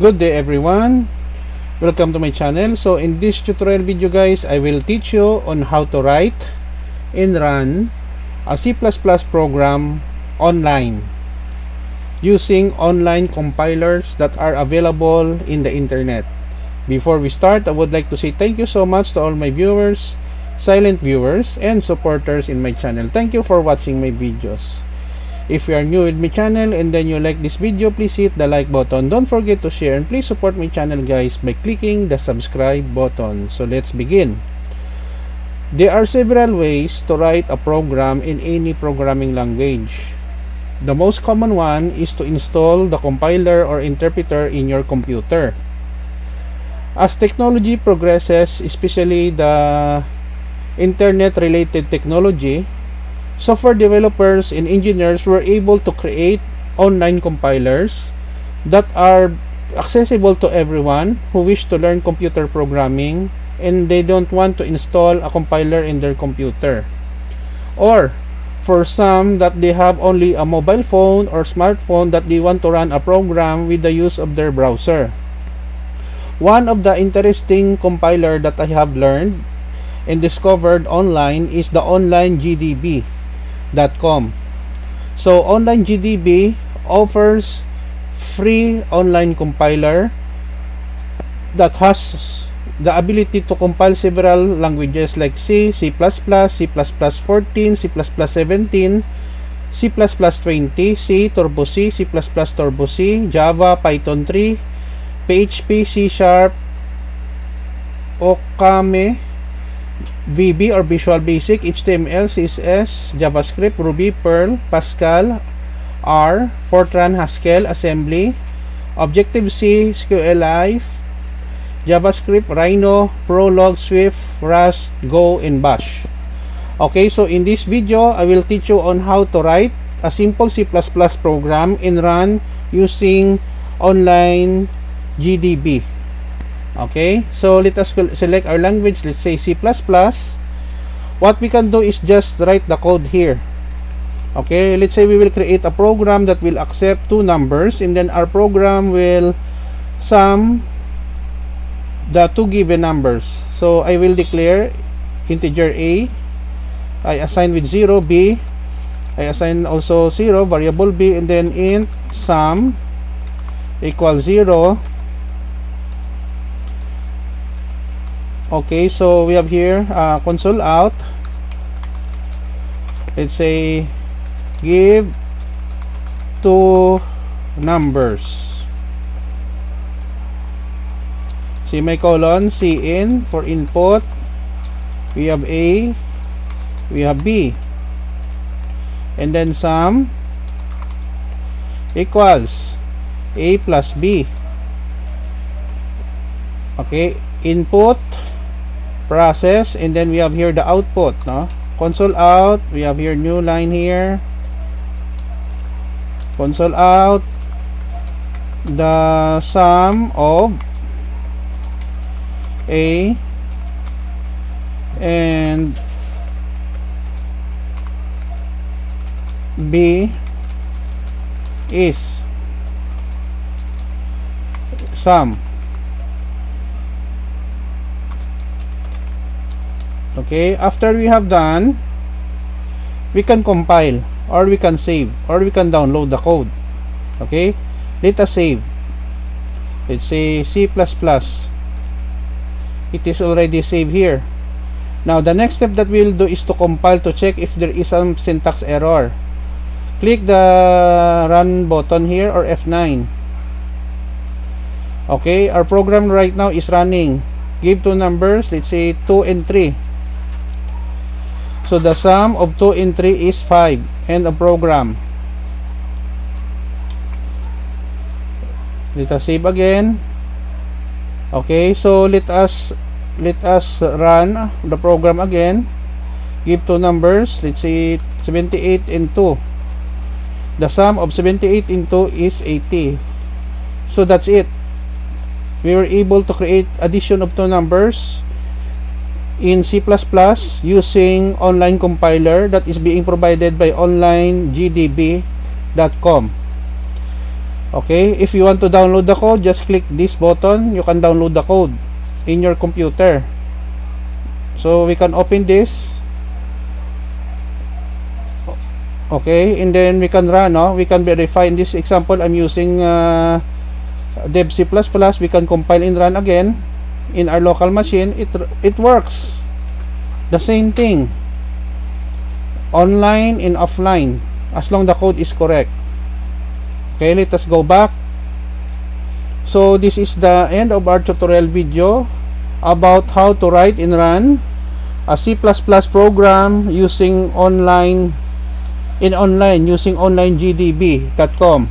Good day everyone, welcome to my channel. So in this tutorial video guys, I will teach you on how to write and run a C++ program online using online compilers that are available in the internet. Before we start, I would like to say thank you so much to all my viewers, silent viewers, and supporters in my channel. Thank you for watching my videos. If you are new with my channel and then you like this video, please hit the like button. Don't forget to share and please support my channel guys by clicking the subscribe button. So let's begin. There are several ways to write a program in any programming language. The most common one is to install the compiler or interpreter in your computer. As technology progresses, especially the internet related technology, software developers and engineers were able to create online compilers that are accessible to everyone who wish to learn computer programming and they don't want to install a compiler in their computer, or for some that they have only a mobile phone or smartphone that they want to run a program with the use of their browser. One of the interesting compiler that I have learned and discovered online is the OnlineGDB.com. So OnlineGDB offers free online compiler that has the ability to compile several languages like C, C++, C++14, C++17, C++20, C, Turbo C, C++, Turbo C, Java, Python 3, PHP, C#, Okame, VB or Visual Basic, HTML, CSS, JavaScript, Ruby, Perl, Pascal, R, Fortran, Haskell, Assembly, Objective-C, SQLite, JavaScript, Rhino, Prolog, Swift, Rust, Go, and Bash. Okay, so in this video, I will teach you on how to write a simple C++ program and run using online GDB. Okay, so let us select our language. Let's say C++. What we can do is just write the code here. Okay, let's say we will create a program that will accept two numbers and then our program will sum the two given numbers. So I will declare integer A, I assign with 0, B, I assign also 0, variable B, and then int sum equals 0. Okay, so we have here console out. Let's say give two numbers, semicolon, cin for input. We have A, we have B, and then sum equals A plus B. Okay, input, process, and then we have here the output, no? Console out, we have here new line here, console out, the sum of A and B is sum. Okay, after we have done, we can compile or we can save or we can download the code. Okay, let us save. Let's say C++. It is already saved here. Now the next step that we'll do is to compile to check if there is some syntax error. Click the run button here or F9. Okay, our program right now is running. Give two numbers, let's say 2 and 3. So the sum of 2 and 3 is 5. End of program. Let us save again. Okay, so let us run the program again. Give two numbers, let's say 78 and 2. The sum of 78 and 2 is 80. So that's it. We were able to create addition of two numbers in C++ using online compiler that is being provided by OnlineGDB.com. Okay, if you want to download the code, just click this button. You can download the code in your computer. So we can open this. Okay, and then we can run, no? We can verify. In this example, I'm using dev C++. We can compile and run again in our local machine. It works. The same thing, online and offline, as long the code is correct. Okay, let us go back. So this is the end of our tutorial video about how to write and run a C++ program using online using onlinegdb.com.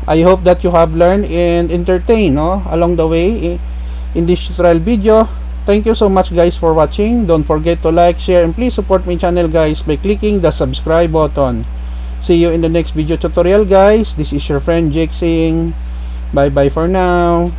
I hope that you have learned and entertained, no, along the way in this tutorial video. Thank you so much guys for watching. Don't forget to like, share, and please support my channel guys by clicking the subscribe button. See you in the next video tutorial guys. This is your friend Jake saying bye bye for now.